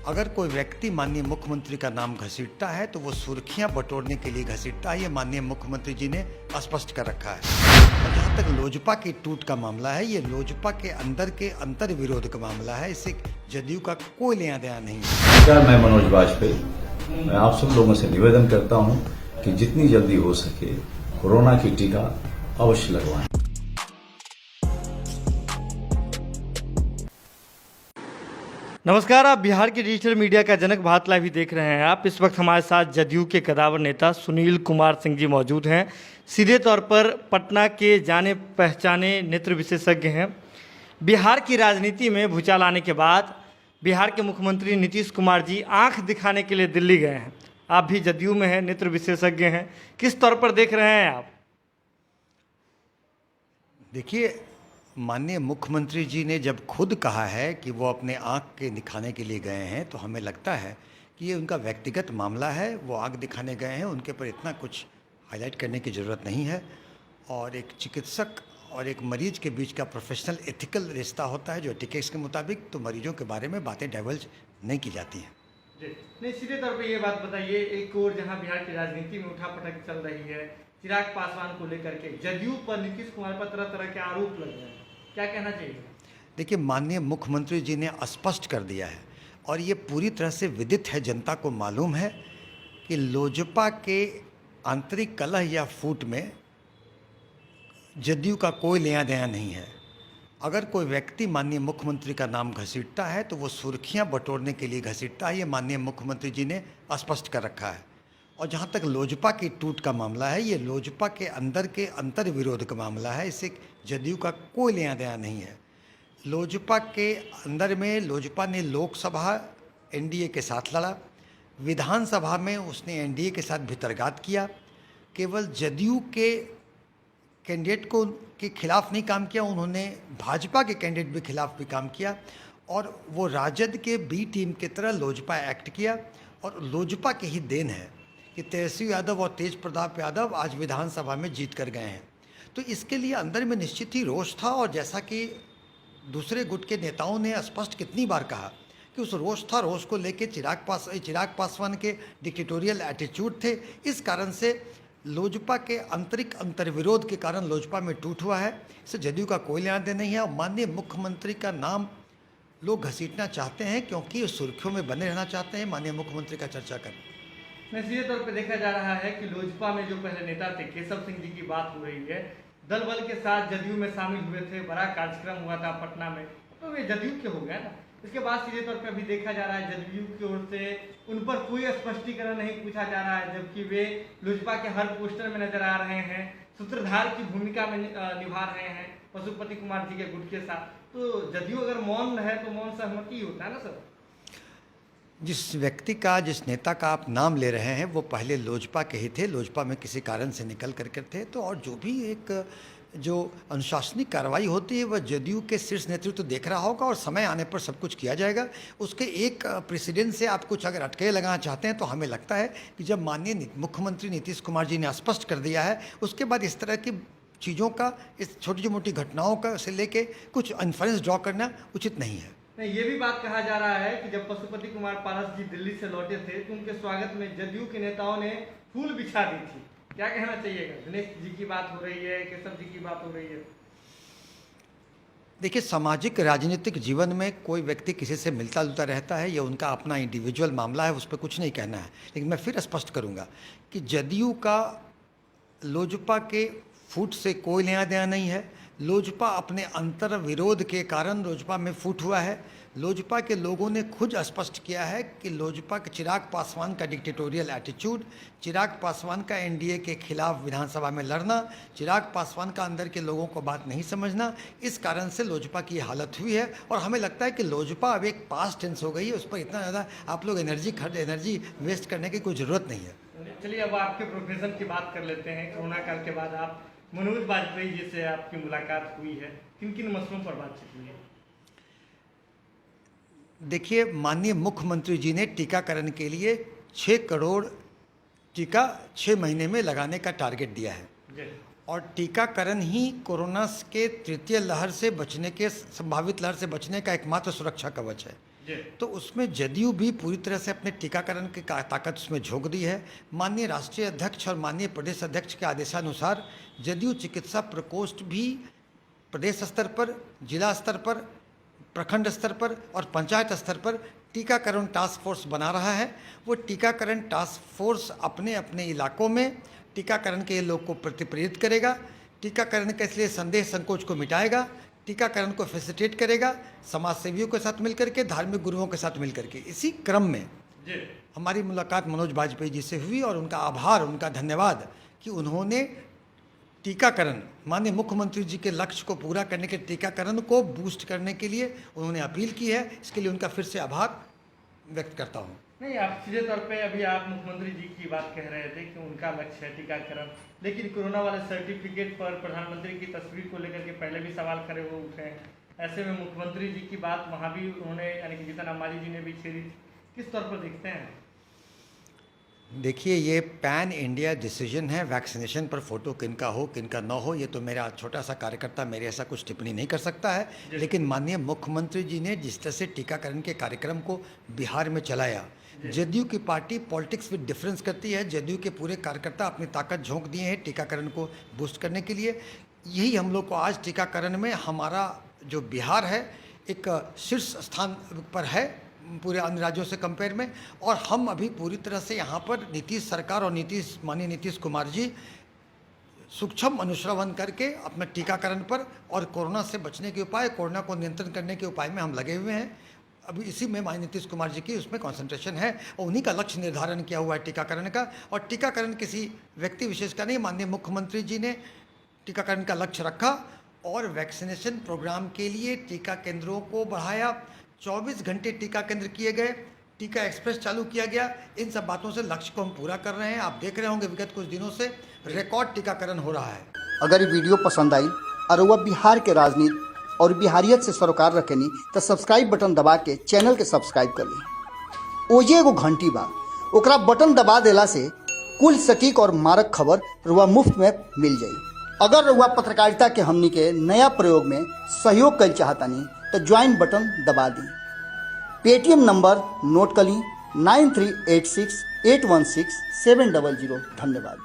अगर कोई व्यक्ति माननीय मुख्यमंत्री का नाम घसीटता है तो वो सुर्खियां बटोरने के लिए घसीटता है, ये माननीय मुख्यमंत्री जी ने स्पष्ट कर रखा है। और जहाँ तक लोजपा की टूट का मामला है, ये लोजपा के अंतर विरोध का मामला है, इससे जदयू का कोई लेना देना नहीं है। नमस्कार, मैं मनोज वाजपेयी। मैं आप सब लोगों से निवेदन करता हूं कि जितनी जल्दी हो सके कोरोना की टीका अवश्य लगवाएं। नमस्कार, आप बिहार के डिजिटल मीडिया का जनक भारत लाइव ही देख रहे हैं। आप इस वक्त हमारे साथ जदयू के कदावर नेता सुनील कुमार सिंह जी मौजूद हैं। सीधे तौर पर पटना के जाने पहचाने नेत्र विशेषज्ञ हैं। बिहार की राजनीति में भूचाल आने के बाद बिहार के मुख्यमंत्री नीतीश कुमार जी आंख दिखाने के लिए दिल्ली गए हैं। आप भी जदयू में हैं, नेत्र विशेषज्ञ हैं, किस तौर पर देख रहे हैं आप? देखिए, माननीय मुख्यमंत्री जी ने जब खुद कहा है कि वो अपने आँख के दिखाने के लिए गए हैं, तो हमें लगता है कि ये उनका व्यक्तिगत मामला है। वो आँख दिखाने गए हैं, उनके पर इतना कुछ हाईलाइट करने की ज़रूरत नहीं है। और एक चिकित्सक और एक मरीज के बीच का प्रोफेशनल एथिकल रिश्ता होता है, जो एटिकेट्स के मुताबिक तो मरीजों के बारे में बातें डाइवर्ज नहीं की जाती हैं। नहीं, सीधे तौर पे ये बात बताइए, एक और जहां बिहार की राजनीति में उठापटक चल रही है चिराग पासवान को लेकर के, जदयू पर नीतीश कुमार पर तरह तरह के आरोप लग रहे हैं, क्या कहना चाहिए? देखिए, माननीय मुख्यमंत्री जी ने स्पष्ट कर दिया है और ये पूरी तरह से विदित है, जनता को मालूम है कि लोजपा के आंतरिक कलह या फूट में जदयू का कोई लेना देना नहीं है। अगर कोई व्यक्ति माननीय मुख्यमंत्री का नाम घसीटता है तो वो सुर्खियां बटोरने के लिए घसीटता है, ये माननीय मुख्यमंत्री जी ने स्पष्ट कर रखा है। और जहाँ तक लोजपा की टूट का मामला है, ये लोजपा के अंतर विरोध का मामला है, इससे जदयू का कोई लेना देना नहीं है। लोजपा के अंदर में लोजपा ने लोकसभा एनडीए के साथ लड़ा, विधानसभा में उसने एनडीए के साथ भितरघात किया, केवल जदयू के कैंडिडेट को के खिलाफ नहीं काम किया, उन्होंने भाजपा के कैंडिडेट के खिलाफ भी काम किया। और वो राजद के बी टीम की तरह लोजपा एक्ट किया। और लोजपा की ही देन है कि तेजस्वी यादव और तेज प्रताप यादव आज विधानसभा में जीत कर गए हैं। तो इसके लिए अंदर में निश्चित ही रोष था। और जैसा कि दूसरे गुट के नेताओं ने स्पष्ट कितनी बार कहा कि उस रोष था, रोष को लेके चिराग पासवान के डिक्टेटोरियल एटीट्यूड थे। इस कारण से लोजपा के अंतर्विरोध के कारण लोजपा में टूट हुआ है। इससे जदयू का कोई लेना देना नहीं है। और माननीय मुख्यमंत्री का नाम लोग घसीटना चाहते हैं क्योंकि सुर्खियों में बने रहना चाहते हैं, माननीय मुख्यमंत्री का चर्चा करें। मैं सीधे तौर पे देखा जा रहा है कि लोजपा में जो पहले नेता थे केशव सिंह जी की बात हो रही है, दल बल के साथ जदयू में शामिल हुए थे, बड़ा कार्यक्रम हुआ था पटना में, तो वे जदयू के हो गए ना। इसके बाद सीधे तौर पे अभी देखा जा रहा है जदयू की ओर से उन पर कोई स्पष्टीकरण नहीं पूछा जा रहा है, जबकि वे लोजपा के हर पोस्टर में नजर आ रहे हैं, सूत्रधार की भूमिका में निभा रहे हैं पशुपति कुमार जी के गुट के साथ। तो जदयू अगर मौन है तो मौन सहमति होता है ना सर? जिस व्यक्ति का, जिस नेता का आप नाम ले रहे हैं, वो पहले लोजपा के ही थे, लोजपा में किसी कारण से निकल करके थे। तो और जो भी एक जो अनुशासनिक कार्रवाई होती है वह जदयू के शीर्ष नेतृत्व तो देख रहा होगा और समय आने पर सब कुछ किया जाएगा। उसके एक प्रेसिडेंट से आप कुछ अगर अटके लगाना चाहते हैं तो हमें लगता है कि जब माननीय मुख्यमंत्री नीतीश कुमार जी ने स्पष्ट कर दिया है, उसके बाद इस तरह की चीज़ों का, इस छोटी मोटी घटनाओं का से लेके कुछ इन्फरेंस ड्रॉ करना उचित नहीं है। ये भी बात कहा जा रहा है कि जब पशुपति कुमार पारस जी दिल्ली से लौटे थे तो उनके स्वागत में जदयू के नेताओं ने फूल बिछा दी थी। क्या कहना चाहिएगा? दिनेश जी की बात हो रही है, केशव जी की बात हो रही है। देखिए, सामाजिक राजनीतिक जीवन में कोई व्यक्ति किसी से मिलता जुलता रहता है, ये उनका अपना इंडिविजुअल मामला है, उस पर कुछ नहीं कहना है। लेकिन मैं फिर स्पष्ट करूंगा कि जदयू का लोजपा के फूट से कोई लेना देना नहीं है। लोजपा अपने अंतर विरोध के कारण लोजपा में फूट हुआ है। लोजपा के लोगों ने खुद स्पष्ट किया है कि लोजपा के चिराग पासवान का डिक्टेटोरियल एटीट्यूड, चिराग पासवान का एनडीए के खिलाफ विधानसभा में लड़ना, चिराग पासवान का अंदर के लोगों को बात नहीं समझना, इस कारण से लोजपा की हालत हुई है। और हमें लगता है कि लोजपा अब एक पास्ट टेंस हो गई है, उस पर इतना ज़्यादा आप लोग एनर्जी वेस्ट करने की कोई ज़रूरत नहीं है। चलिए, अब आपके प्रोफेशन की बात कर लेते हैं। कोरोना काल के बाद आप मनोज वाजपेयी जी से आपकी मुलाकात हुई है, किन किन मसलों पर बातचीत हुई है? देखिए, माननीय मुख्यमंत्री जी ने टीकाकरण के लिए 6 करोड़ टीका 6 महीने में लगाने का टारगेट दिया है। और टीकाकरण ही कोरोना के तृतीय लहर से बचने के, संभावित लहर से बचने का एकमात्र सुरक्षा कवच है। तो उसमें जदयू भी पूरी तरह से अपने टीकाकरण की ताकत उसमें झोंक दी है। माननीय राष्ट्रीय अध्यक्ष और माननीय प्रदेश अध्यक्ष के आदेशानुसार जदयू चिकित्सा प्रकोष्ठ भी प्रदेश स्तर पर, जिला स्तर पर, प्रखंड स्तर पर और पंचायत स्तर पर टीकाकरण टास्क फोर्स बना रहा है। वो टीकाकरण टास्क फोर्स अपने अपने इलाकों में टीकाकरण के लोग को प्रेरित करेगा, टीकाकरण के इसलिए संदेह संकोच को मिटाएगा, टीकाकरण को फैसिलिटेट करेगा, समाज सेवियों के साथ मिलकर के, धार्मिक गुरुओं के साथ मिलकर के। इसी क्रम में हमारी मुलाकात मनोज बाजपेयी जी से हुई और उनका आभार, उनका धन्यवाद कि उन्होंने टीकाकरण, माननीय मुख्यमंत्री जी के लक्ष्य को पूरा करने के, टीकाकरण को बूस्ट करने के लिए उन्होंने अपील की है। इसके लिए उनका फिर से आभार व्यक्त करता हूँ। नहीं, आप सीधे तौर पे अभी आप मुख्यमंत्री जी की बात कह रहे थे कि उनका लक्ष्य है टीकाकरण, लेकिन कोरोना वाले सर्टिफिकेट पर प्रधानमंत्री की तस्वीर को लेकर के पहले भी सवाल खड़े हो उठे हैं। ऐसे में मुख्यमंत्री जी की बात वहाँ भी उन्होंने, यानी कि जीतन राम मांझी जी ने भी छेड़ी, किस तौर पर देखते हैं? देखिए, ये पैन इंडिया डिसीजन है, वैक्सीनेशन पर फोटो किनका हो किनका न हो, ये तो मेरा छोटा सा कार्यकर्ता मेरे ऐसा कुछ टिप्पणी नहीं कर सकता है। लेकिन माननीय मुख्यमंत्री जी ने जिस तरह से टीकाकरण के कार्यक्रम को बिहार में चलाया, जदयू की पार्टी पॉलिटिक्स विद डिफरेंस करती है। जदयू के पूरे कार्यकर्ता अपनी ताकत झोंक दिए हैं टीकाकरण को बूस्ट करने के लिए। यही हम लोग को आज टीकाकरण में हमारा जो बिहार है एक शीर्ष स्थान पर है पूरे अन्य राज्यों से कंपेयर में। और हम अभी पूरी तरह से यहाँ पर नीतीश सरकार और माननीय नीतीश कुमार जी सूक्ष्म अनुश्रवण करके अपना टीकाकरण पर और कोरोना से बचने के उपाय, कोरोना को नियंत्रण करने के उपाय में हम लगे हुए हैं। अभी इसी में माननीय नीतीश कुमार जी की उसमें कंसंट्रेशन है और उन्हीं का लक्ष्य निर्धारण किया हुआ है टीकाकरण का। और टीकाकरण किसी व्यक्ति विशेष का नहीं, माननीय मुख्यमंत्री जी ने टीकाकरण का लक्ष्य रखा और वैक्सीनेशन प्रोग्राम के लिए टीका केंद्रों को बढ़ाया। 24 घंटे टीका केंद्र किए गए, टीका एक्सप्रेस चालू किया गया। इन सब बातों से लक्ष्य को हम पूरा कर रहे हैं। आप देख रहे होंगे विगत कुछ दिनों से रिकॉर्ड टीकाकरण हो रहा है। अगर ये वीडियो पसंद आई और वह बिहार के राजनीति और बिहारियत से सरोकार रखेनी तो सब्सक्राइब बटन दबा के चैनल के सब्सक्राइब कर ली। ओजे एगो घंटी बा, ओकरा बटन दबा देला से कुल सटीक और मारक खबर रुआ मुफ्त में मिल जाई। अगर रुआ पत्रकारिता के हमनी के नया प्रयोग में सहयोग कर चाहतानी तो ज्वाइन बटन दबा दी। पेटीएम नंबर नोट कर ली 9386816700। धन्यवाद।